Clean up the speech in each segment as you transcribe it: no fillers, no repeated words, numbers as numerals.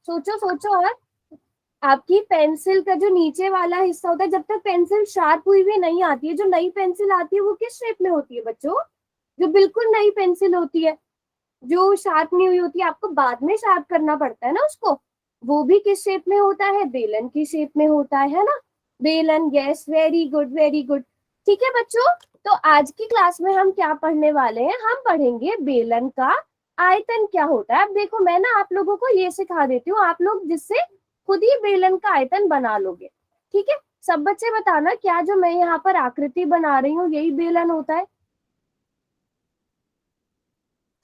सोचो सोचो। और आपकी पेंसिल का जो नीचे वाला हिस्सा होता है, जब तक पेंसिल शार्प हुई भी नहीं आती है, जो नई पेंसिल आती है वो किस शेप में होती है बच्चों? जो बिल्कुल नई पेंसिल होती है, जो शार्प नहीं हुई होती है, आपको बाद में शार्प करना पड़ता है ना उसको, वो भी किस शेप में होता है? बेलन की शेप में होता है ना? बेलन, yes, very good very good. ठीक है बच्चों, तो आज की क्लास में हम क्या पढ़ने वाले हैं? हम पढ़ेंगे बेलन का आयतन क्या होता है। अब देखो, मैं ना आप लोगों को ये सिखा देती हूँ, आप लोग जिससे खुद ही बेलन का आयतन बना लोगे। ठीक है, सब बच्चे बताना, क्या जो मैं यहाँ पर आकृति बना रही हूँ यही बेलन होता है?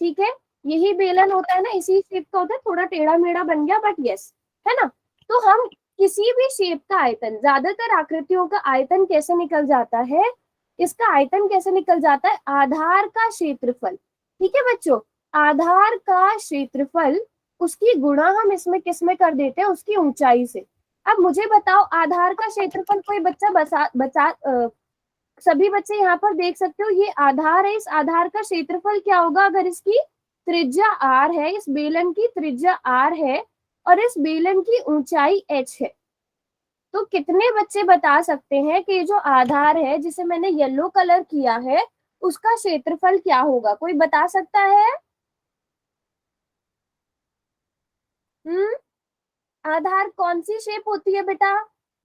ठीक है, यही बेलन होता है ना, इसी शेप का होता है, थोड़ा टेढ़ा मेढ़ा बन गया बट यस, है ना? तो हम किसी भी शेप का आयतन, ज्यादातर आकृतियों का आयतन कैसे निकल जाता है? इसका आयतन कैसे निकल जाता है? आधार का क्षेत्रफल। ठीक है बच्चों, आधार का क्षेत्रफल, उसकी गुणा हम इसमें किस में कर देते हैं? उसकी ऊंचाई से। अब मुझे बताओ, आधार का क्षेत्रफल कोई बच्चा सभी बच्चे यहाँ पर देख सकते हो, ये आधार है, इस आधार का क्षेत्रफल क्या होगा? अगर इसकी त्रिज्या r है, इस बेलन की त्रिज्या r है और इस बेलन की ऊंचाई h है, तो कितने बच्चे बता सकते हैं कि ये जो आधार है जिसे मैंने येलो कलर किया है, उसका क्षेत्रफल क्या होगा? कोई बता सकता है? आधार कौन सी शेप होती है बेटा?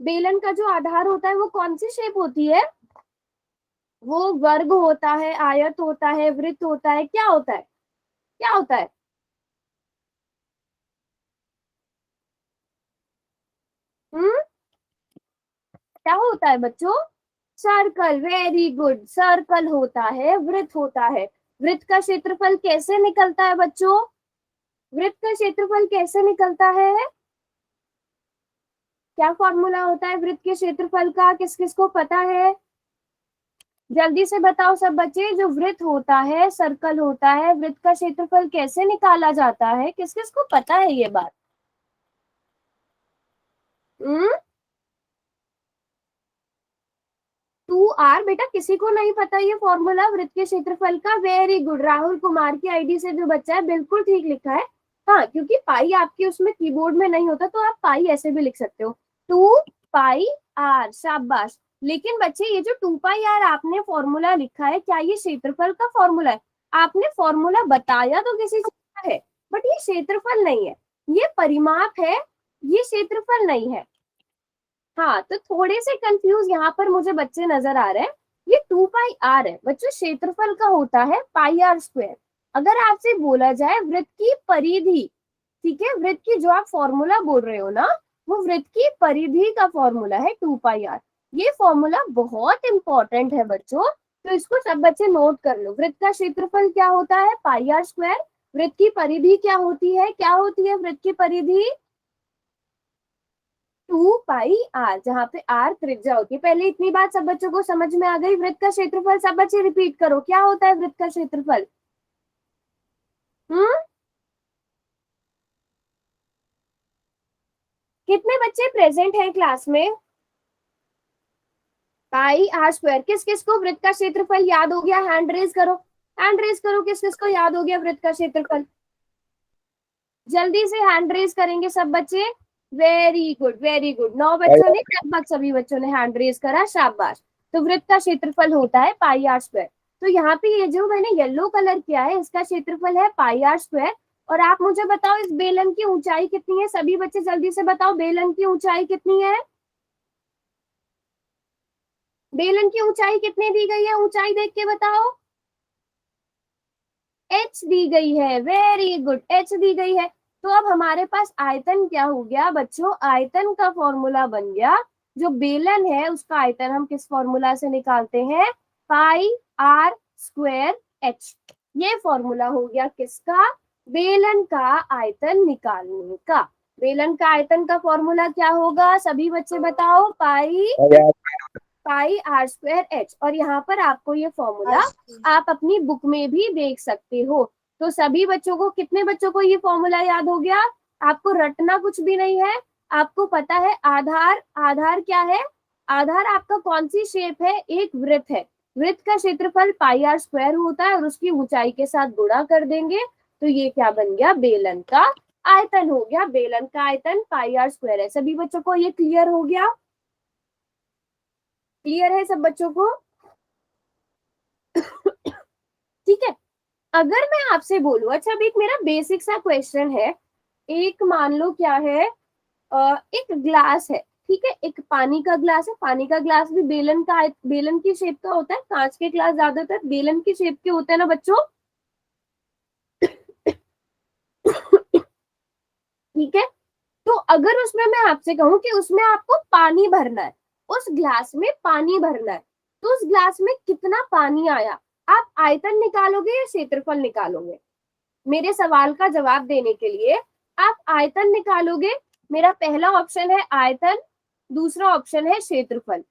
बेलन का जो आधार होता है वो कौन सी शेप होती है? वो वर्ग होता है, आयत होता है, वृत्त होता है, क्या होता है? क्या होता है? हम्म क्या होता है बच्चों? सर्कल, वेरी गुड, सर्कल होता है, वृत्त होता है। वृत्त का क्षेत्रफल कैसे निकलता है बच्चों? वृत्त का क्षेत्रफल कैसे निकलता है? क्या फॉर्मूला होता है वृत्त के क्षेत्रफल का? किस किस को पता है? जल्दी से बताओ सब बच्चे। जो वृत्त होता है, सर्कल होता है, वृत्त का क्षेत्रफल कैसे निकाला जाता है? किस किस को पता है ये बात? हम्म 2r, बेटा किसी को नहीं पता ये फॉर्मूला वृत्त के क्षेत्रफल का? वेरी गुड, राहुल कुमार की आईडी से जो बच्चा है, बिल्कुल ठीक लिखा है। हाँ, क्योंकि पाई आपके उसमें कीबोर्ड में नहीं होता, तो आप पाई ऐसे भी लिख सकते हो, 2 पाई r, शाबाश। लेकिन बच्चे, ये जो 2 पाई r आपने फॉर्मूला लिखा है, क्या ये क्षेत्रफल का फॉर्मूला है? आपने फॉर्मूला बताया तो किसी चीज का है, बट ये क्षेत्रफल नहीं है, ये परिमाप है, ये क्षेत्रफल नहीं है। हाँ, तो थोड़े से कंफ्यूज यहाँ पर मुझे बच्चे नजर आ रहे हैं। ये 2 पाई r है बच्चों, क्षेत्रफल का होता है πr²। अगर आपसे बोला जाए वृत्त की परिधि, ठीक है, वृत्त की जो आप फॉर्मूला बोल रहे हो ना, वो वृत्त की परिधि का फॉर्मूला है 2 पाई r। ये फॉर्मूला बहुत इंपॉर्टेंट है बच्चों, तो इसको सब बच्चे नोट कर लो। वृत्त का क्षेत्रफल क्या होता है? πr²। वृत्त की परिधि क्या होती है? क्या होती है वृत्त की परिधि? 2 पाई r, जहाँ पे r त्रिज्या होती है। पहले इतनी बात सब बच्चों को समझ में आ गई? वृत्त का क्षेत्रफल सब बच्चे रिपीट करो, क्या होता है वृत्त का क्षेत्रफल? हम्म कितने बच्चे प्रेजेंट हैं क्लास में? πr²। किस किस को वृत्त का क्षेत्रफल याद हो गया? हैंड रेज करो, हैंड रेज करो, किस किस को याद हो गया वृत्त का क्षेत्रफल? जल्दी से हैंड रेज करेंगे सब बच्चे। वेरी गुड वेरी गुड, 9 बच्चों ने, लगभग सभी बच्चों ने हैंड रेज करा, शाबाश। तो वृत्त का क्षेत्रफल होता है πr²। तो यहाँ पे ये जो मैंने येलो कलर किया है, इसका क्षेत्रफल है πr²। और आप मुझे बताओ, इस बेलन की ऊंचाई कितनी है? सभी बच्चे जल्दी से बताओ, बेलन की ऊंचाई कितनी है? बेलन की ऊंचाई कितनी दी गई है? ऊंचाई देख के बताओ। h दी गई है, वेरी गुड, h दी गई है। तो अब हमारे पास आयतन क्या हो गया बच्चों? आयतन का फॉर्मूला बन गया, जो बेलन है उसका आयतन हम किस फॉर्मूला से निकालते हैं? πr²h। ये फॉर्मूला हो गया किसका? बेलन का आयतन निकालने का। बेलन का आयतन का फॉर्मूला क्या होगा? सभी बच्चे बताओ। πr²h। और यहाँ पर आपको ये फॉर्मूला आप अपनी बुक में भी देख सकते हो। तो सभी बच्चों को, कितने बच्चों को ये फॉर्मूला याद हो गया? आपको रटना कुछ भी नहीं है, आपको पता है आधार, आधार क्या है? आधार आपका कौन सी शेप है? एक वृत्त है, वृत्त का क्षेत्रफल πr² होता है और उसकी ऊंचाई के साथ गुणा कर देंगे, तो ये क्या बन गया? बेलन का आयतन हो गया, बेलन का आयतन पाई आर स्क्वायर है। सभी बच्चों को ये क्लियर हो गया? क्लियर है सब बच्चों को? ठीक है। अगर मैं आपसे बोलूं, अच्छा अब एक मेरा बेसिक सा क्वेश्चन है, एक मान लो क्या है, एक ग्लास है, ठीक है, एक पानी का ग्लास है। पानी का ग्लास भी बेलन की शेप का होता है, कांच के ग्लास ज्यादातर बेलन की शेप के होते हैं ना बच्चों। ठीक है, तो अगर उसमें मैं आपसे कहूं कि उसमें आपको पानी भरना है, उस ग्लास में पानी भरना है, तो उस ग्लास में कितना पानी आया, आप आयतन निकालोगे या क्षेत्रफल निकालोगे? मेरे सवाल का जवाब देने के लिए आप आयतन निकालोगे। मेरा पहला ऑप्शन है आयतन, दूसरा ऑप्शन है क्षेत्रफल।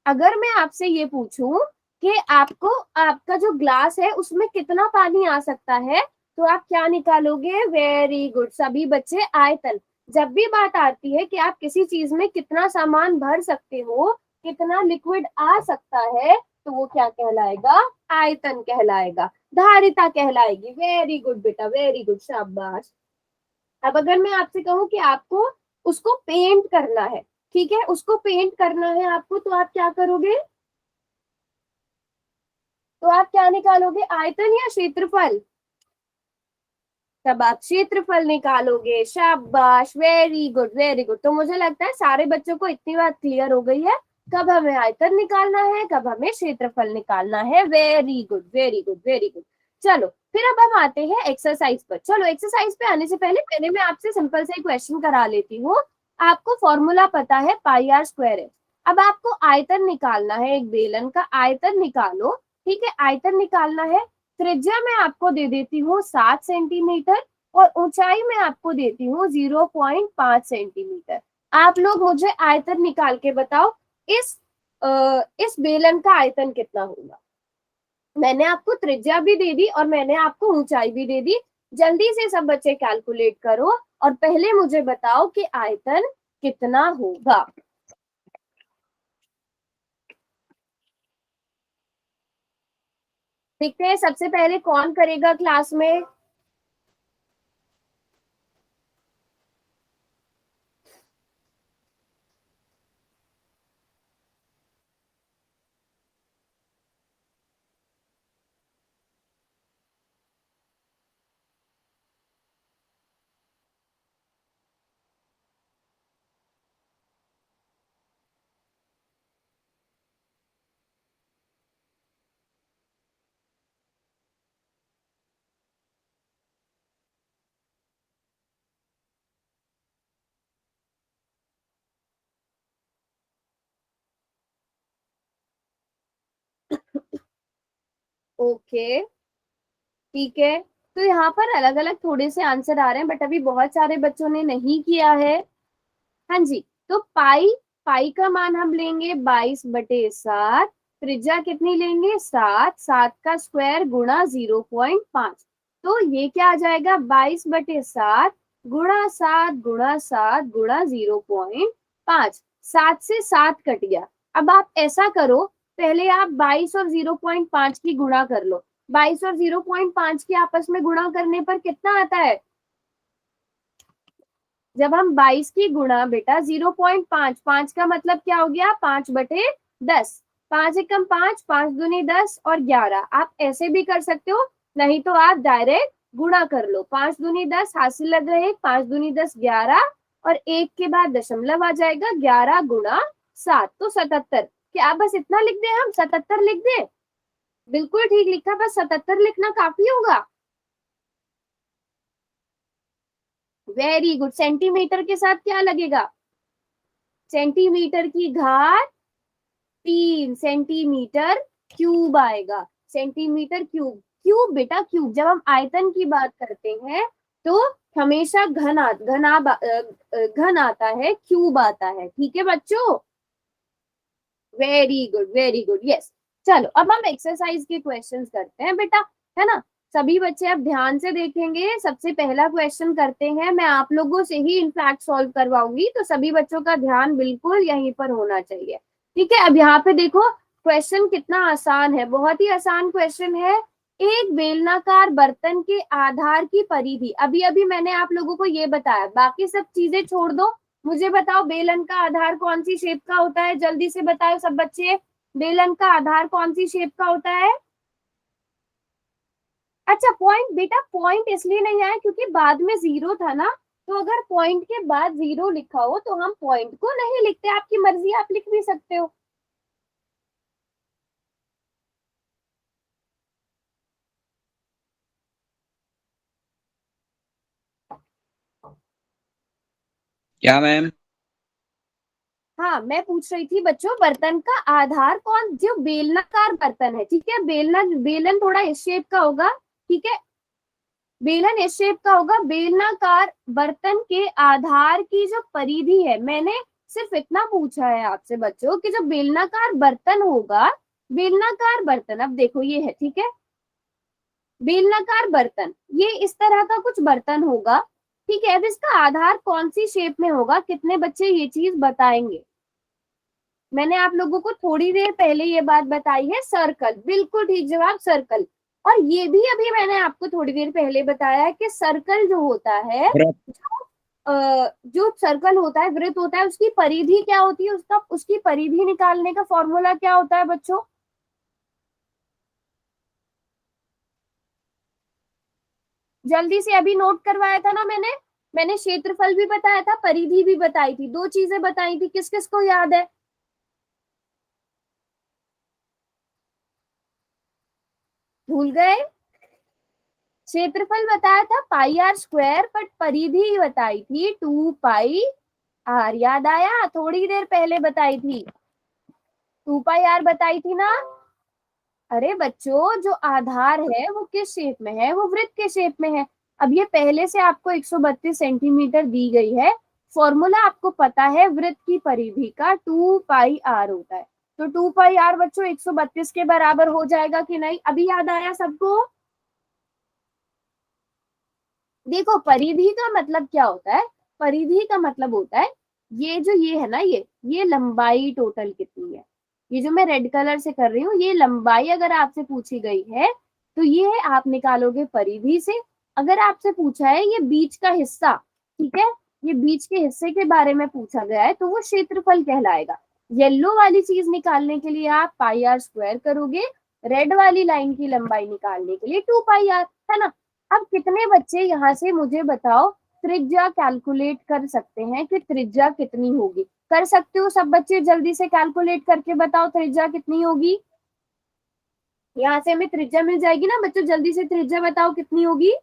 अगर मैं आपसे ये पूछूं कि आपको आपका जो ग्लास है उसमें कितना पानी आ सकता है, तो आप क्या निकालोगे? वेरी गुड सभी बच्चे, आयतन। जब भी बात आती है कि आप किसी चीज में कितना सामान भर सकते हो, कितना लिक्विड आ सकता है, तो वो क्या कहलाएगा? आयतन कहलाएगा, धारिता कहलाएगी। वेरी गुड बेटा, वेरी गुड, शाबाश। अब अगर मैं आपसे कहूं कि आपको उसको पेंट करना है, ठीक है, उसको पेंट करना है आपको, तो आप क्या करोगे? तो आप क्या निकालोगे, आयतन या क्षेत्रफल? तब आप क्षेत्रफल निकालोगे, शाबाश, वेरी गुड वेरी गुड। तो मुझे लगता है सारे बच्चों को इतनी बात क्लियर हो गई है, कब हमें आयतन निकालना है, कब हमें क्षेत्रफल निकालना है। Very good very good very good. चलो फिर अब हम आते हैं एक्सरसाइज पर। चलो एक्सरसाइज पे आने से पहले मैं आपसे सिंपल से क्वेश्चन करा लेती हूँ। आपको फॉर्मूला पता है, पाई आर स्क्वायर है। अब आपको आयतन निकालना है, एक बेलन का आयतन निकालो। ठीक है, आयतन निकालना है। त्रिज्या मैं आपको दे देती हूँ 7 सेंटीमीटर, और ऊंचाई में आपको देती हूँ 0.5 सेंटीमीटर। आप लोग मुझे आयतन निकाल के बताओ, इस इस बेलन का आयतन कितना होगा? मैंने आपको त्रिज्या भी दे दी और मैंने आपको ऊंचाई भी दे दी। जल्दी से सब बच्चे कैलकुलेट करो और पहले मुझे बताओ कि आयतन कितना होगा। देखते हैं सबसे पहले कौन करेगा क्लास में। ओके, ठीक है, तो यहाँ पर अलग अलग थोड़े से आंसर आ रहे हैं, बट अभी बहुत सारे बच्चों ने नहीं किया है। हाँ जी, तो पाई, पाई का मान हम लेंगे 22/7। त्रिज्या कितनी लेंगे? 7, 7 का स्क्वायर गुणा 0.5। तो ये क्या आ जाएगा? 22/7 गुणा 7 गुणा 7 गुणा 0.5। 7 से 7 कट गया। अब आप ऐसा करो, पहले आप 22 और 0.5 की गुणा कर लो। 22 और 0.5 की आपस में गुणा करने पर कितना आता है? जब हम 22 की गुणा बेटा 0.5, 5 का मतलब क्या हो गया? 5/10। 5 एकम 5, 5 दूनी 10 और 11। आप ऐसे भी कर सकते हो, नहीं तो आप डायरेक्ट गुणा कर लो। 5 दूनी 10 हासिल लग रहे, 5 दूनी 10 11, और एक के बाद दशमलव आ जाएगा, 11 गुणा 7 तो 77। क्या बस इतना लिख दें, हम 77 लिख दें? बिल्कुल ठीक लिखा, बस 77 लिखना काफी होगा। Very good. सेंटीमीटर के साथ क्या लगेगा? सेंटीमीटर की घात 3, सेंटीमीटर क्यूब आएगा। सेंटीमीटर क्यूब, क्यूब बेटा क्यूब। जब हम आयतन की बात करते हैं तो हमेशा घन आता है, क्यूब आता है। ठीक है बच्चों, very good very good, yes. चलो अब हम एक्सरसाइज के क्वेश्चंस करते हैं बेटा, है ना। सभी बच्चे अब ध्यान से देखेंगे। सबसे पहला क्वेश्चन करते हैं, मैं आप लोगों से ही इनफैक्ट सॉल्व करवाऊंगी, तो सभी बच्चों का ध्यान बिल्कुल यहीं पर होना चाहिए। ठीक है, अब यहाँ पे देखो क्वेश्चन कितना आसान है, बहुत ही आसान क्वेश्चन है। एक बेलनाकार बर्तन के आधार की परिधि, अभी अभी मैंने आप लोगों को ये बताया, बाकी सब चीजें छोड़ दो। मुझे बताओ बेलन का आधार कौन सी शेप का होता है, जल्दी से बताओ सब बच्चे, बेलन का आधार कौन सी शेप का होता है। अच्छा पॉइंट, बेटा पॉइंट इसलिए नहीं आया क्योंकि बाद में जीरो था ना, तो अगर पॉइंट के बाद जीरो लिखा हो तो हम पॉइंट को नहीं लिखते, आपकी मर्जी, आप लिख भी सकते हो। क्या मैम? हाँ मैं पूछ रही थी बच्चों, बर्तन का आधार कौन, जो बेलनाकार बर्तन है, ठीक है, बेलना, बेलन थोड़ा इस शेप का होगा, ठीक है, बेलन इस शेप का होगा, बेलनाकार बर्तन के आधार की जो परिधि है, मैंने सिर्फ इतना पूछा है आपसे बच्चों कि जो बेलनाकार बर्तन होगा, बेलनाकार बर्तन, अब देखो ये है, ठीक है, बेलनाकार बर्तन, ये इस तरह का कुछ बर्तन होगा, ठीक है, अब इसका आधार कौन सी शेप में होगा, कितने बच्चे ये चीज बताएंगे। मैंने आप लोगों को थोड़ी देर पहले ये बात बताई है, सर्कल, बिल्कुल ठीक जवाब सर्कल। और ये भी अभी मैंने आपको थोड़ी देर पहले बताया है कि सर्कल जो होता है, व्रत। जो सर्कल होता है, वृत्त होता है, उसकी परिधि क्या होती है, उसका, उसकी परिधि निकालने का फॉर्मूला क्या होता है बच्चों। जल्दी से, अभी नोट करवाया था ना मैंने, मैंने क्षेत्रफल भी बताया था, परिधि भी बताई थी, दो चीजें बताई थी, किस किस को याद है। भूल गए। क्षेत्रफल बताया था पाई आर स्क्वायर, बट परिधि बताई थी 2 पाई आर, याद आया, थोड़ी देर पहले बताई थी, 2 पाई आर बताई थी ना। अरे बच्चों जो आधार है वो किस शेप में है, वो वृत्त के शेप में है। अब ये पहले से आपको 132 सेंटीमीटर दी गई है, फॉर्मूला आपको पता है, वृत्त की परिधि का 2 पाई आर होता है, तो 2 पाई आर बच्चों 132 के बराबर हो जाएगा कि नहीं, अभी याद आया सबको। देखो परिधि का मतलब क्या होता है, परिधि का मतलब होता है, ये जो ये है ना, ये लंबाई टोटल कितनी है, ये जो मैं रेड कलर से कर रही हूँ, ये लंबाई अगर आपसे पूछी गई है तो ये आप निकालोगे परिधि से। अगर आपसे पूछा है ये बीच का हिस्सा, ठीक है, ये बीच के हिस्से के बारे में पूछा गया है तो वो क्षेत्रफल कहलाएगा। येलो वाली चीज निकालने के लिए आप पाई आर स्क्वायर करोगे, रेड वाली लाइन की लंबाई निकालने के लिए 2 पाई आर, है ना। अब कितने बच्चे यहाँ से मुझे बताओ त्रिज्या कैलकुलेट कर सकते हैं कि त्रिज्या कितनी होगी, कर सकते हो सब बच्चे, जल्दी से कैलकुलेट करके बताओ त्रिज्या कितनी होगी। यहाँ से हमें त्रिज्या मिल जाएगी ना बच्चों, जल्दी से त्रिज्या बताओ कितनी होगी।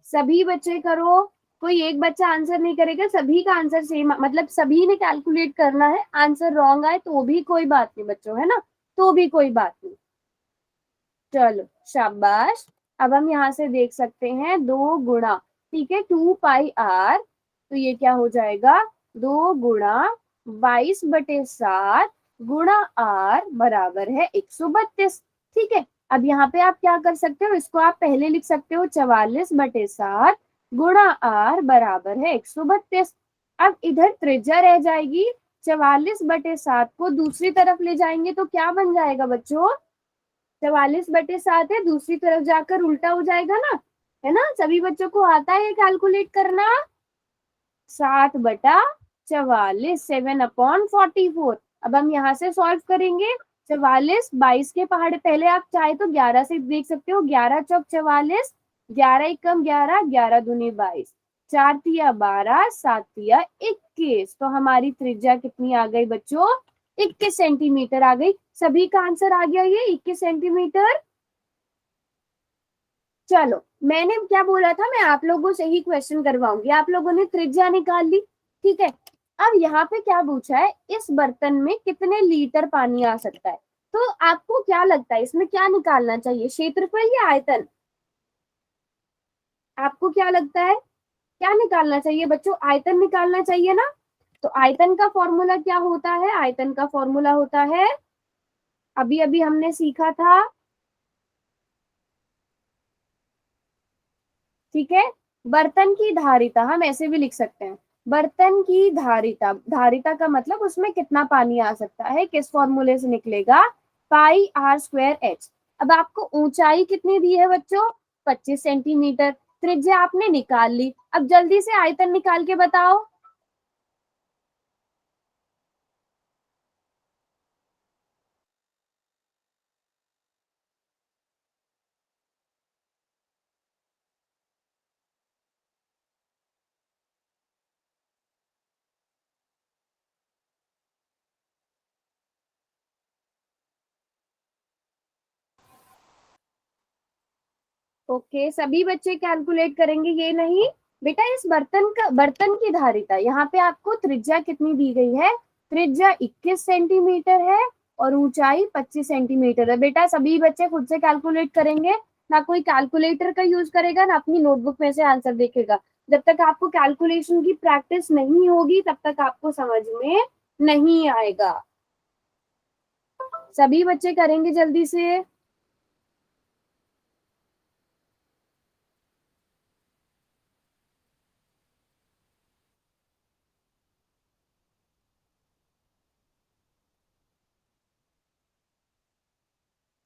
सभी बच्चे करो, कोई एक बच्चा आंसर नहीं करेगा, सभी का आंसर सेम, मतलब सभी ने कैलकुलेट करना है, आंसर रॉन्ग आए तो भी कोई बात नहीं बच्चों, है ना, तो भी कोई बात नहीं। चलो शाबाश। अब हम यहाँ से देख सकते हैं 2 गुणा, ठीक है, 2 पाई आर, तो ये क्या हो जाएगा, 2 गुणा 22/7 गुणा आर बराबर है 132, ठीक है। अब यहाँ पे आप क्या कर सकते हो, इसको आप पहले लिख सकते हो 44/7 गुणा आर बराबर है 132। अब इधर त्रिज्या रह जाएगी, 44/7 को दूसरी तरफ ले जाएंगे तो क्या बन जाएगा बच्चों, 44/7 है, दूसरी तरफ जाकर उल्टा हो जाएगा ना, है ना, सभी बच्चों को आता है कैलकुलेट करना। 7/44, 7/44। अब हम यहाँ से सॉल्व करेंगे, 44, 22 के पहाड़े, पहले आप चाहे तो 11 से देख सकते हो, 11 चौक 44, 11 एकम 11, 11 दूनी 22, 4 तिया 12, 7 तिया 21, तो हमारी त्रिज्या कितनी आ गई बच्चों, 21 सेंटीमीटर आ गई। सभी का आंसर आ गया ये 21 सेंटीमीटर। चलो मैंने क्या बोला था, मैं आप लोगों से ही क्वेश्चन करवाऊंगी, आप लोगों ने त्रिज्या निकाल ली, ठीक है। अब यहाँ पे क्या पूछा है, इस बर्तन में कितने लीटर पानी आ सकता है, तो आपको क्या लगता है इसमें क्या निकालना चाहिए, क्षेत्रफल या आयतन, आपको क्या लगता है क्या निकालना चाहिए बच्चों, आयतन निकालना चाहिए ना। तो आयतन का फॉर्मूला क्या होता है? आयतन का फॉर्मूला होता है, अभी अभी हमने सीखा था, ठीक है, बर्तन की धारिता, हम ऐसे भी लिख सकते हैं, बर्तन की धारिता, धारिता का मतलब उसमें कितना पानी आ सकता है, किस फॉर्मूले से निकलेगा? पाई आर स्क्वायर एच। अब आपको ऊंचाई कितनी दी है बच्चों? 25 सेंटीमीटर। त्रिज्या आपने निकाल ली, अब जल्दी से आयतन निकाल के बताओ। ओके, सभी बच्चे कैलकुलेट करेंगे, ये नहीं बेटा, इस बर्तन की धारिता, यहाँ पे आपको त्रिज्या कितनी दी गई है? त्रिज्या 21 सेंटीमीटर है और ऊंचाई 25 सेंटीमीटर है। बेटा सभी बच्चे खुद से कैलकुलेट करेंगे, ना कोई कैलकुलेटर का यूज करेगा, ना अपनी नोटबुक में से आंसर देखेगा। जब तक आपको कैलकुलेशन की प्रैक्टिस नहीं होगी तब तक आपको समझ में नहीं आएगा। सभी बच्चे करेंगे जल्दी से।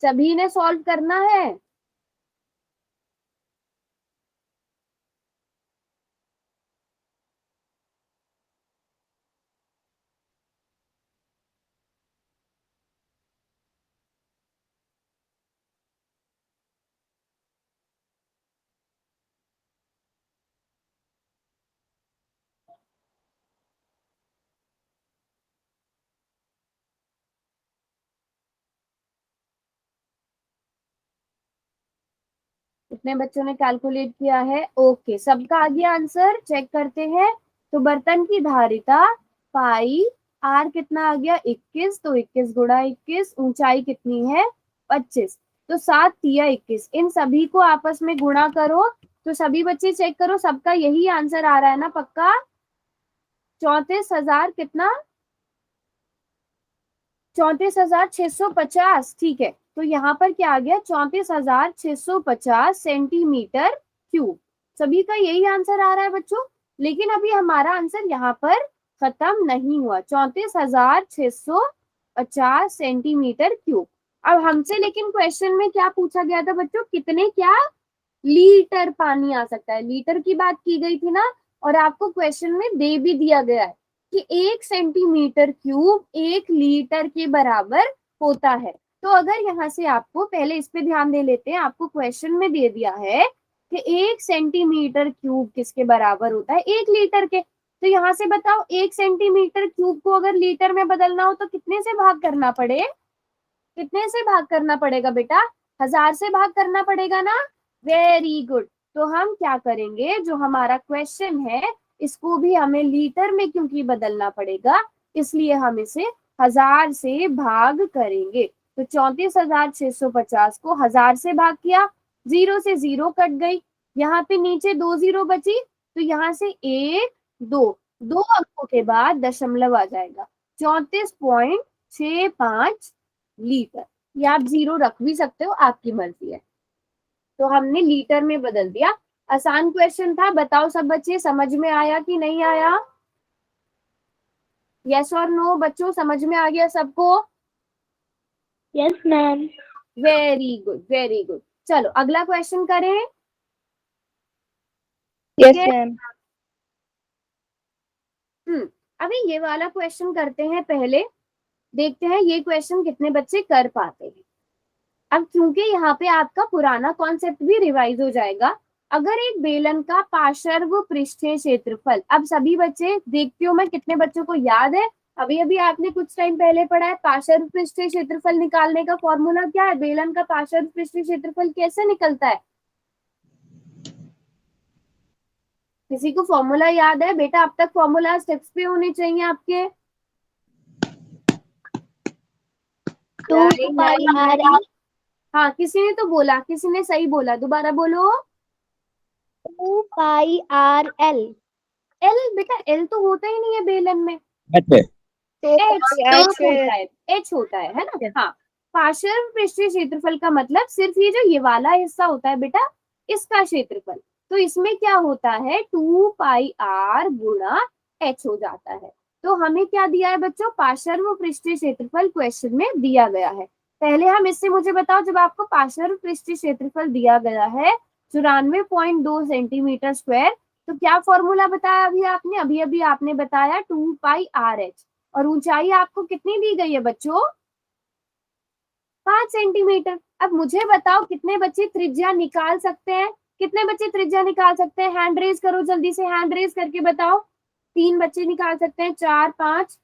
सभी ने सॉल्व करना है। कितने बच्चों ने कैलकुलेट किया है? ओके, सबका आ गया आंसर, चेक करते हैं। तो बर्तन की धारिता पाई आर कितना आ गया? 21, तो 21 गुणा 21, ऊंचाई कितनी है? 25, तो 7 तिया 21, इन सभी को आपस में गुणा करो। तो सभी बच्चे चेक करो, सबका यही आंसर आ रहा है ना पक्का? 34,000 कितना? 34,650, ठीक है। तो यहाँ पर क्या आ गया? 34,650 सेंटीमीटर क्यूब। सभी का यही आंसर आ रहा है बच्चों, लेकिन अभी हमारा आंसर यहाँ पर खत्म नहीं हुआ। 34,650 सेंटीमीटर क्यूब। अब हमसे लेकिन क्वेश्चन में क्या पूछा गया था बच्चों? कितने क्या लीटर पानी आ सकता है, लीटर की बात की गई थी ना। और आपको क्वेश्चन में दे भी दिया गया है कि 1 सेंटीमीटर क्यूब 1 लीटर के बराबर होता है। तो अगर यहाँ से आपको, पहले इस पे ध्यान दे लेते हैं, आपको क्वेश्चन में दे दिया है कि 1 सेंटीमीटर क्यूब किसके बराबर होता है? 1 लीटर के। तो यहाँ से बताओ, 1 सेंटीमीटर क्यूब को अगर लीटर में बदलना हो तो कितने से भाग करना पड़े? कितने से भाग करना पड़ेगा बेटा? 1000 से भाग करना पड़ेगा ना। Very good. तो हम क्या करेंगे, जो हमारा क्वेश्चन है इसको भी हमें लीटर में क्योंकि बदलना पड़ेगा, इसलिए हम इसे 1000 से भाग करेंगे। तो 34,650 को 1000 से भाग किया, 0 से 0 कट गई, यहाँ पे नीचे 2 0 बची, तो यहाँ से 1 2 2 अंकों के बाद दशमलव आ जाएगा। 34.65 लीटर। या आप 0 रख भी सकते हो, आपकी मर्जी है। तो हमने लीटर में बदल दिया। आसान क्वेश्चन था, बताओ सब बच्चे समझ में आया कि नहीं आया? यस और नो बच्चों, समझ में आ गया सबको? Yes ma'am. Very good, very good. चलो अगला क्वेश्चन करें। Yes ma'am. अभी ये वाला क्वेश्चन करते हैं पहले, देखते हैं ये क्वेश्चन कितने बच्चे कर पाते हैं। अब क्योंकि यहाँ पे आपका पुराना कॉन्सेप्ट भी रिवाइज हो जाएगा। अगर एक बेलन का पार्श्व पृष्ठीय क्षेत्रफल, अब सभी बच्चे देखती हूँ मैं कितने बच्चों को याद है, अभी अभी आपने कुछ टाइम पहले पढ़ा है पार्श्व पृष्ठीय क्षेत्रफल निकालने का फॉर्मूला क्या है? बेलन का पार्श्व पृष्ठीय क्षेत्रफल कैसे निकलता है? किसी को फॉर्मूला याद है? बेटा अब तक फॉर्मूला स्टेप्स पे होने चाहिए आपके। 2 पाई आर। हाँ, किसी ने तो बोला, किसी ने सही बोला, दोबारा बोलो। 2 पाई आर एल। एल बेटा, एल तो होता ही नहीं है बेलन में, अच्छा। एच होता है, एच होता है ना। हाँ, पार्शियल पृष्ठीय क्षेत्रफल का मतलब सिर्फ ये जो ये वाला हिस्सा होता है बेटा, इसका क्षेत्रफल। तो इसमें क्या होता है, 2 पाई r गुणा h हो जाता है। तो हमें क्या दिया है बच्चों, पार्श्व पृष्ठीय क्षेत्रफल क्वेश्चन में दिया गया है। पहले हम इससे मुझे बताओ, जब आपको पार्श्व पृष्ठीय क्षेत्रफल दिया गया है 94.2 सेंटीमीटर स्क्वायर, तो क्या फॉर्मूला बताया अभी अभी आपने बताया 2 पाई r h, और ऊंचाई आपको कितनी दी गई है बच्चों, 5 सेंटीमीटर। अब मुझे बताओ कितने बच्चे त्रिज्या निकाल सकते हैं, कितने बच्चे त्रिज्या निकाल सकते हैं, हैंड रेज करो जल्दी से, हैंड रेज करके बताओ। 3 बच्चे निकाल सकते हैं, 4, 5,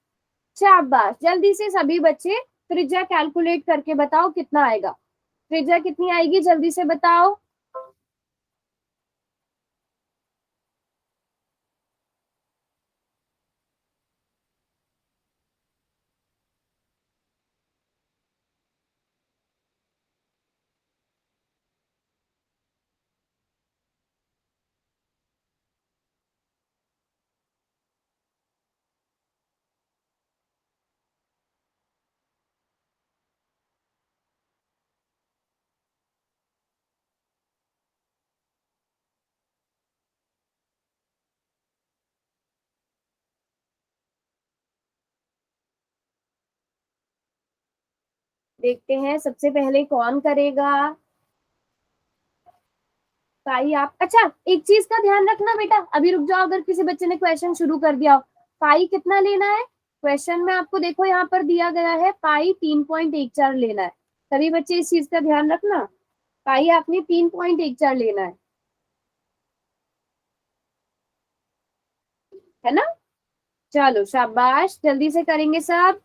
शाबाश, जल्दी से सभी बच्चे त्रिज्या कैलकुलेट करके बताओ कितना आएगा, त्रिज्या कितनी आएगी जल्दी से बताओ। देखते हैं सबसे पहले कौन करेगा। पाई आप, अच्छा एक चीज का ध्यान रखना बेटा, अभी रुक जाओ, अगर किसी बच्चे ने क्वेश्चन शुरू कर दिया हो, पाई कितना लेना है क्वेश्चन में आपको देखो यहाँ पर दिया गया है, पाई 3.14 लेना है। सभी बच्चे इस चीज का ध्यान रखना, पाई आपने 3.14 लेना है ना। चलो शाबाश, जल्दी से करेंगे सब।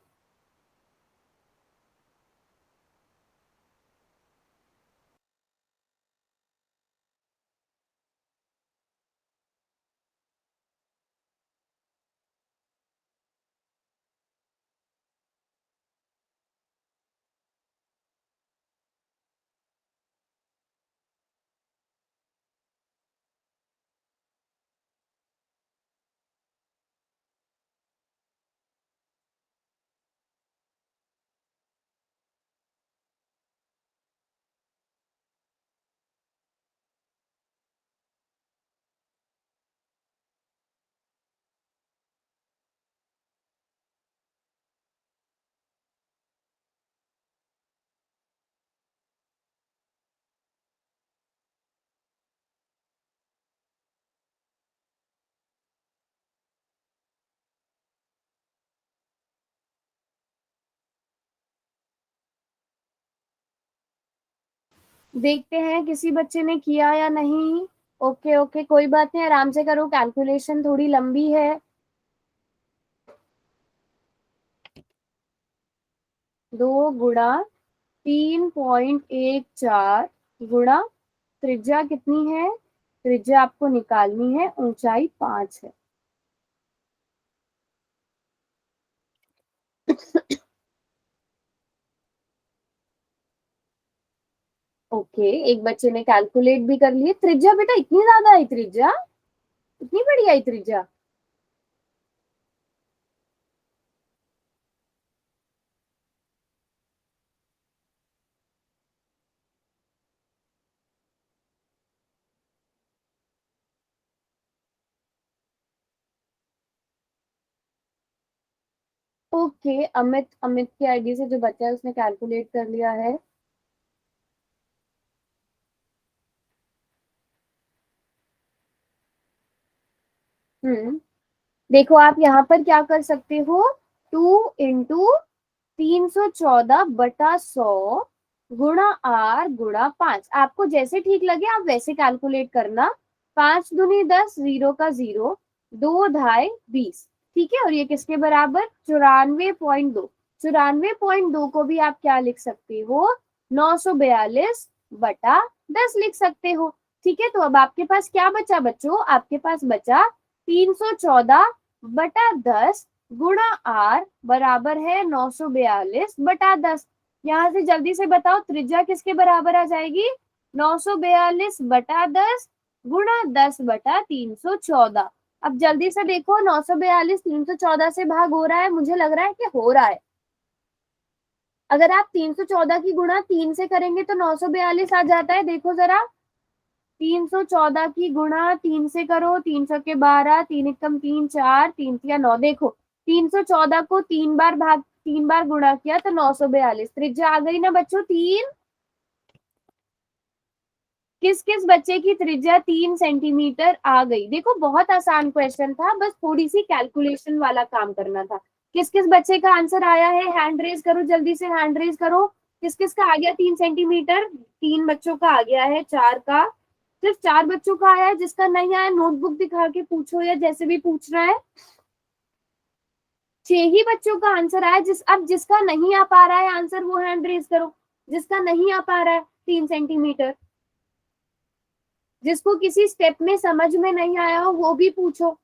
देखते हैं किसी बच्चे ने किया या नहीं। ओके ओके, कोई बात नहीं, आराम से करो, कैलकुलेशन थोड़ी लंबी है। 2 गुणा 3.14 गुणा त्रिज्या कितनी है, त्रिज्या आपको निकालनी है, ऊंचाई 5 है। ओके, एक बच्चे ने कैलकुलेट भी कर लिए, त्रिज्या बेटा इतनी ज्यादा है, त्रिज्या इतनी बढ़िया है त्रिज्या। ओके, अमित, अमित की आईडी से जो बच्चा है उसने कैलकुलेट कर लिया है। देखो आप यहाँ पर क्या कर सकते हो, 2 × 314/100 गुणा r गुणा 5, आपको जैसे ठीक लगे आप वैसे कैलकुलेट करना। 5 दूनी 10, 0 का 0, 2 ढाई 20, ठीक है। और ये किसके बराबर, 94.2, 94.2 को भी आप क्या लिख सकते हो, 942/10 लिख सकते हो, ठीक है। तो अब आपके पास क्या बचा बच्चों, आपके पास बचा 314/10 गुणा r बराबर है 942/10। यहाँ से जल्दी से बताओ त्रिज्या किसके बराबर आ जाएगी, 942/10 गुणा 10/314। अब जल्दी से देखो, 942 314 से भाग हो रहा है, मुझे लग रहा है कि हो रहा है। अगर आप 314 की गुणा 3 से करेंगे तो 942 आ जाता है। देखो जरा, 314 की गुणा 3 से करो, 3 सौ के 12, 3 एकम 3, 4, 3 या 9। देखो 314 को 3 बार गुणा किया तो 942 त्रिज्या आ गई ना बच्चों, 3। किस किस बच्चे की त्रिज्या 3 सेंटीमीटर आ गई? देखो बहुत आसान क्वेश्चन था, बस थोड़ी सी कैलकुलेशन वाला काम करना था। किस किस बच्चे का आंसर आया है? हैंड रेज करो, जल्दी से हैंड रेज करो। किस किस का आ गया 3 सेंटीमीटर? 3 बच्चों का आ गया है, 4 का, सिर्फ 4 बच्चों का आया है। जिसका नहीं आया नोटबुक दिखा के पूछो या जैसे भी पूछना है। 6 ही बच्चों का आंसर आया। अब जिसका नहीं आ पा रहा है आंसर वो हैंड रेज करो, जिसका नहीं आ पा रहा है 3 सेंटीमीटर। जिसको किसी स्टेप में समझ में नहीं आया हो वो भी पूछो।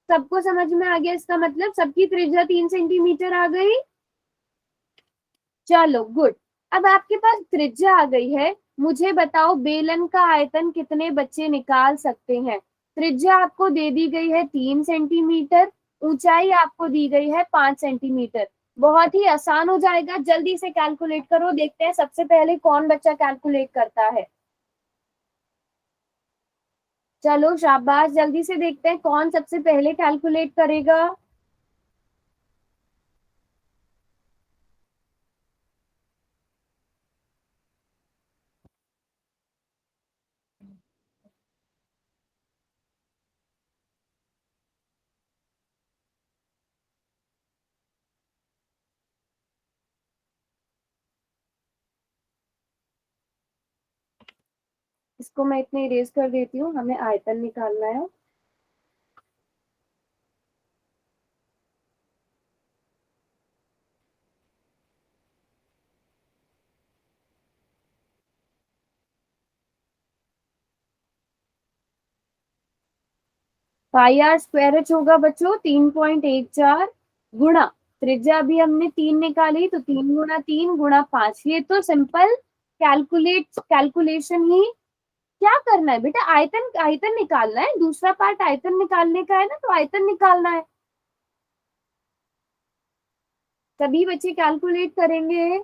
सबको समझ में आ गया, इसका मतलब सबकी त्रिज्या 3 सेंटीमीटर आ गई। चलो गुड। अब आपके पास त्रिज्या आ गई है, मुझे बताओ बेलन का आयतन कितने बच्चे निकाल सकते हैं? त्रिज्या आपको दे दी गई है 3 सेंटीमीटर, ऊंचाई आपको दी गई है 5 सेंटीमीटर। बहुत ही आसान हो जाएगा, जल्दी से कैलकुलेट करो। देखते हैं सबसे पहले कौन बच्चा कैलकुलेट करता है। चलो शाबाश, जल्दी से देखते हैं कौन सबसे पहले कैलकुलेट करेगा। इसको मैं इतने इरेज कर देती हूँ, हमें आयतन निकालना है। पाई आर स्क्वायर एच होगा बच्चों 3.14 गुणा त्रिज्या अभी हमने 3 निकाली तो 3 गुणा 3 गुणा 5। ये तो सिंपल कैलकुलेशन ही। क्या करना है बेटा? आयतन आयतन निकालना है, दूसरा पार्ट आयतन निकालने का है ना, तो आयतन निकालना है। सभी बच्चे कैलकुलेट करेंगे।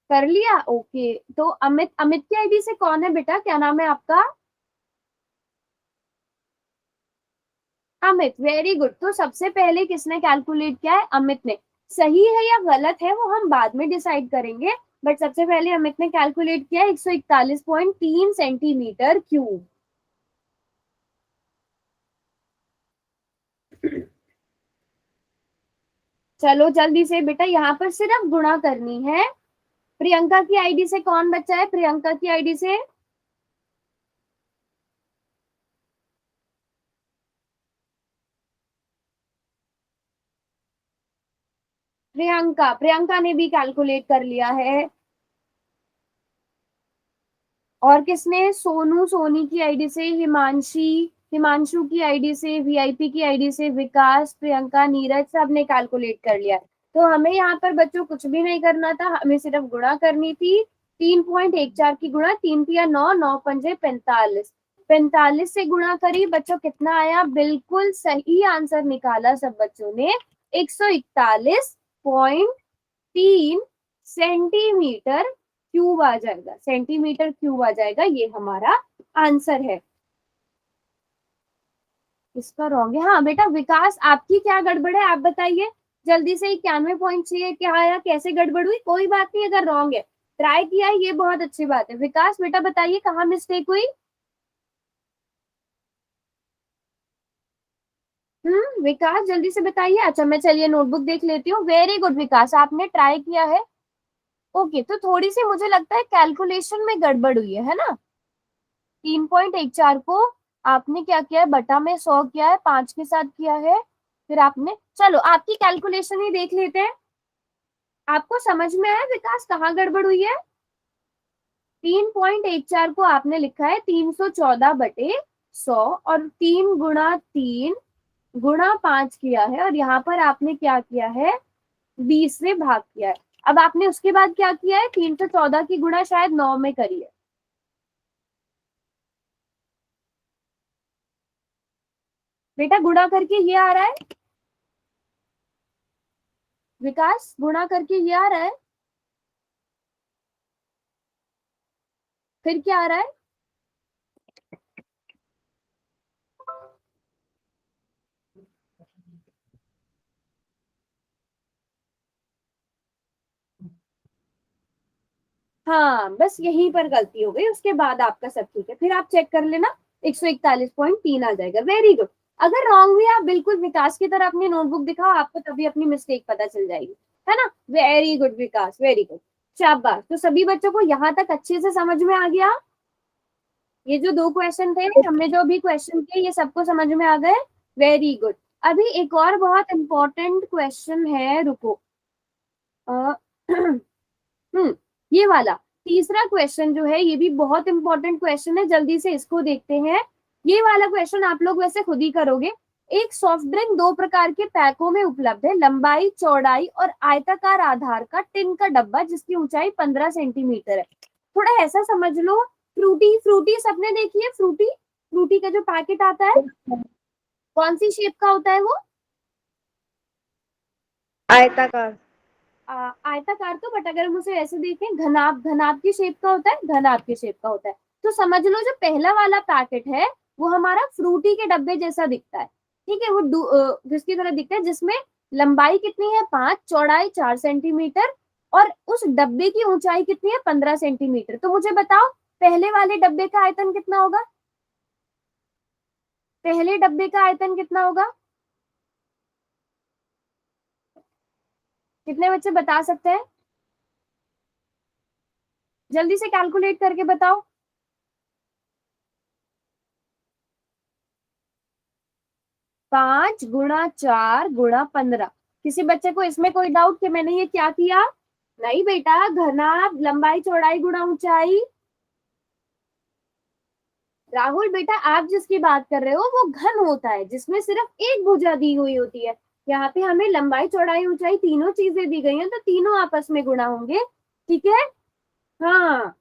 कर लिया? ओके। तो अमित, अमित की आईडी से कौन है बेटा? क्या नाम है आपका? Amit, very good. तो सबसे पहले किसने कैलकुलेट किया है? अमित ने। सही है या गलत है वो हम बाद में डिसाइड करेंगे, बट सबसे पहले अमित ने कैलकुलेट किया 141.3 सेंटीमीटर क्यूब। चलो जल्दी से बेटा, यहाँ पर सिर्फ गुणा करनी है। प्रियंका की आईडी से कौन बच्चा है? प्रियंका की आईडी से प्रियंका, प्रियंका ने भी कैलकुलेट कर लिया है। और किसने? सोनू, सोनी की आईडी से हिमांशी, हिमांशु की आईडी से, वीआईपी की आईडी से विकास, प्रियंका, नीरज, सब ने कैलकुलेट कर लिया। तो हमें यहाँ पर बच्चों कुछ भी नहीं करना था, हमें सिर्फ गुणा करनी थी। 3.14 की गुणा 3 या 9, 9 पंजे 45, 45 से गुणा करी बच्चों, कितना आया? बिल्कुल सही आंसर निकाला सब बच्चों ने, 141.3 सेंटीमीटर क्यूब आ जाएगा, सेंटीमीटर क्यूब आ जाएगा। ये हमारा आंसर है। इसका रॉन्ग है। हाँ बेटा विकास, आपकी क्या गड़बड़ है आप बताइए जल्दी से। 91.6 क्या आया? कैसे गड़बड़ हुई? कोई बात नहीं, अगर रॉन्ग है ट्राई किया है ये बहुत अच्छी बात है। विकास बेटा बताइए कहाँ मिस्टेक हुई? विकास जल्दी से बताइए। अच्छा मैं चलिए नोटबुक देख लेती हूँ। वेरी गुड विकास, आपने ट्राई किया है। ओके, तो थोड़ी सी मुझे लगता है कैलकुलेशन में गड़बड़ हुई है ना। 3.14 को आपने क्या किया है? बटा में 100 किया है, 5 के साथ किया है, फिर आपने, चलो आपकी कैलकुलेशन ही देख लेते हैं। आपको समझ में आया विकास कहाँ गड़बड़ हुई है? 3.14 को आपने लिखा है 314 बटे 100 और 3 गुणा 3 गुणा 5 किया है, और यहाँ पर आपने क्या किया है? 20 से भाग किया है। अब आपने उसके बाद क्या किया है? 314 की गुणा शायद 9 में करी है, बेटा गुणा करके ये आ रहा है, विकास गुणा करके ये आ रहा है, फिर क्या आ रहा है? हाँ बस यहीं पर गलती हो गई, उसके बाद आपका सब ठीक है, फिर आप चेक कर लेना 141.3 आ जाएगा। Very good. अगर रॉन्ग हुई आप बिल्कुल विकास की तरह अपनी नोटबुक दिखाओ, आपको तभी अपनी मिस्टेक पता चल जाएगी, है ना। वेरी गुड विकास, वेरी गुड, शाबाश। तो सभी बच्चों को यहाँ तक अच्छे से समझ में आ गया? ये जो 2 क्वेश्चन थे, हमने जो भी क्वेश्चन किए, ये सबको समझ में आ गए? Very good. अभी एक और बहुत इंपॉर्टेंट क्वेश्चन है, रुको। अ, ये वाला तीसरा क्वेश्चन जो है, ये भी बहुत इंपॉर्टेंट क्वेश्चन है, जल्दी से इसको देखते हैं। ये वाला क्वेश्चन आप लोग वैसे खुद ही करोगे। एक सॉफ्ट ड्रिंक 2 प्रकार के पैकों में उपलब्ध है, लंबाई, चौड़ाई और आयताकार आधार का टिन का डब्बा जिसकी ऊंचाई 15 सेंटीमीटर है। थोड़ा ऐसा समझ लो, फ्रूटी, फ्रूटी सबने देखी है, फ्रूटी, फ्रूटी का जो पैकेट आता है, कौन सी शेप का होता है वो? आयताकार। आयताकार तो, बट अगर हम उसे ऐसे देखें, घनाभ, घनाभ की शेप का होता है, घनाभ की शेप का होता है। तो समझ लो जो पहला वाला पैकेट है वो हमारा फ्रूटी के डब्बे जैसा दिखता है, ठीक है, वो जिसकी तरह दिखता है, जिसमें लंबाई कितनी है 5, चौड़ाई 4 सेंटीमीटर और उस डब्बे की ऊंचाई कितनी है 15 सेंटीमीटर। तो मुझे बताओ पहले वाले डब्बे का आयतन कितना होगा? पहले डब्बे का आयतन कितना होगा? कितने बच्चे बता सकते हैं? जल्दी से कैलकुलेट करके बताओ। 5 गुणा 4 गुणा 15। किसी बच्चे को इसमें कोई डाउट कि मैंने ये क्या किया? नहीं बेटा, घनाभ, लंबाई चौड़ाई गुणा ऊंचाई। राहुल बेटा, आप जिसकी बात कर रहे हो वो घन होता है जिसमें सिर्फ एक भुजा दी हुई होती है। यहाँ पे हमें लंबाई चौड़ाई ऊंचाई तीनों चीजें दी गई हैं, तो तीनों आपस में गुणा होंगे, ठीक है। हाँ,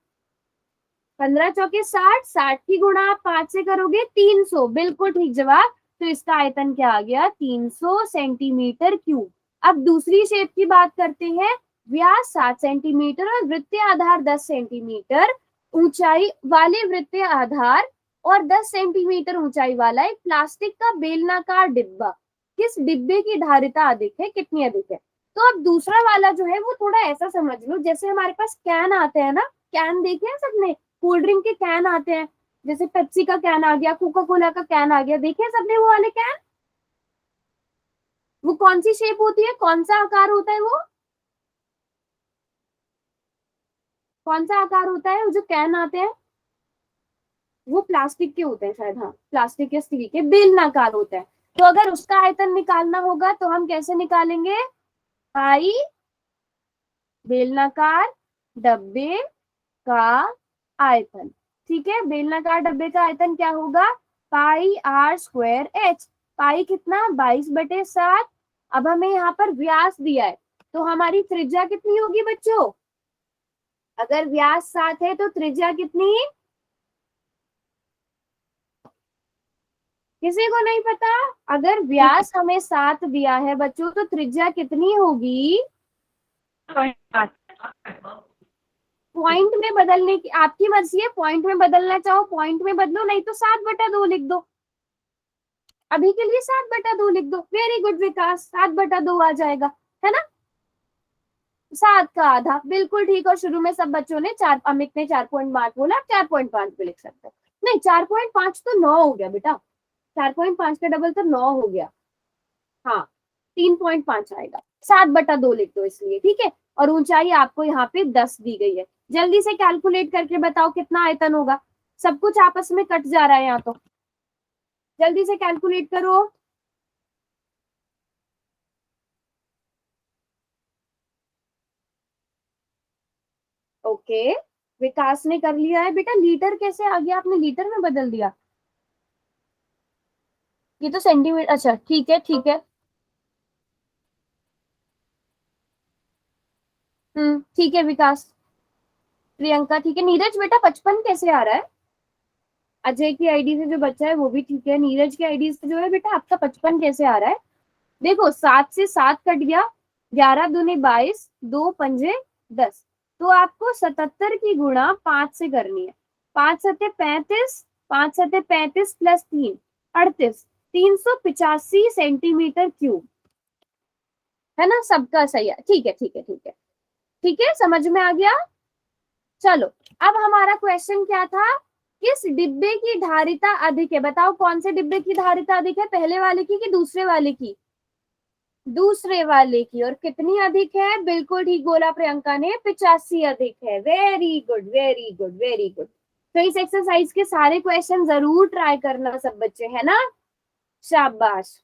15 चौके 60, 60 की गुणा आप 5 से करोगे 300, बिल्कुल ठीक जवाब। तो इसका आयतन क्या आ गया? 300 सेंटीमीटर क्यूब। अब दूसरी शेप की बात करते हैं। व्यास 7 सेंटीमीटर और वृत्तीय आधार 10 सेंटीमीटर ऊंचाई वाले वृत्तीय आधार और 10 सेंटीमीटर ऊंचाई वाला एक प्लास्टिक का बेलनाकार डिब्बा, किस डिब्बे की धारिता अधिक है, कितनी अधिक है? तो अब दूसरा वाला जो है वो थोड़ा ऐसा समझ लो, जैसे हमारे पास कैन आते हैं ना, कैन देखे हैं सबने, कोल्ड ड्रिंक के कैन आते हैं, जैसे पेप्सी का कैन आ गया, कोका कोला का कैन आ गया, देखे हैं सबने वो वाले कैन? वो कौन सी शेप होती है, कौन सा आकार होता है वो? कौन सा आकार होता है वो जो कैन आते हैं? वो प्लास्टिक के होते हैं शायद, हाँ प्लास्टिक या स्टील के, बेलनाकार होता है। तो अगर उसका आयतन निकालना होगा तो हम कैसे निकालेंगे? पाई बेलनाकार डब्बे का आयतन, ठीक है। बेलनाकार डब्बे का आयतन क्या होगा? पाई आर स्क्वायर एच। पाई कितना? 22/7। अब हमें यहाँ पर व्यास दिया है, तो हमारी त्रिज्या कितनी होगी बच्चों? अगर व्यास 7 है तो त्रिज्या कितनी? किसी को नहीं पता? अगर व्यास हमें 7 दिया है बच्चों तो त्रिज्या कितनी होगी? पॉइंट में बदलने की आपकी मर्जी है, पॉइंट में बदलना चाहो पॉइंट में बदलो, नहीं तो 7/2 लिख दो। अभी के लिए 7/2 लिख दो। वेरी गुड विकास, 7/2 आ जाएगा, है ना। 7 का आधा, बिल्कुल ठीक। और शुरू में सब बच्चों ने अमित ने 4.5 बोला, आप 4.5 पे लिख सकते हो। नहीं, 4.5 तो 9 हो गया बेटा, 4.5 का डबल तो 9 हो गया। हाँ, 3.5 आएगा, 7/2 लिख दो इसलिए, ठीक है। और ऊंचाई आपको यहाँ पे 10 दी गई है। जल्दी से कैलकुलेट करके बताओ कितना आयतन होगा। सब कुछ आपस में कट जा रहा है यहाँ तो, जल्दी से कैलकुलेट करो। ओके, विकास ने कर लिया है। बेटा लीटर कैसे आ गया, आपने लीटर में बदल दिया? ये तो सेंटीमीटर, अच्छा ठीक है ठीक है। ठीक है विकास। प्रियंका ठीक है। नीरज बेटा 55 कैसे आ रहा है? अजय की आईडी से जो बच्चा है वो भी ठीक है, नीरज की आईडी से जो है बेटा आपका 55 कैसे आ रहा है? देखो 7 से 7 कट गया, 11 दूनी 22, 2 पंजे 10, तो आपको 77 की गुणा 5 से करनी है। 5 सत्ते 35, 5 सत्ते 35 प्लस 3 38, 385 सेंटीमीटर क्यूब, है ना? सबका सही है, ठीक है ठीक है ठीक है ठीक है, समझ में आ गया। चलो अब हमारा क्वेश्चन क्या था, किस डिब्बे की धारिता अधिक है? बताओ कौन से डिब्बे की धारिता अधिक है, पहले वाले की कि दूसरे वाले की? दूसरे वाले की। और कितनी अधिक है? बिल्कुल ठीक बोला प्रियंका ने, 85 अधिक है। Very good very good very good. तो इस एक्सरसाइज के सारे क्वेश्चन जरूर ट्राई करना सब बच्चे, है ना? शाबाश।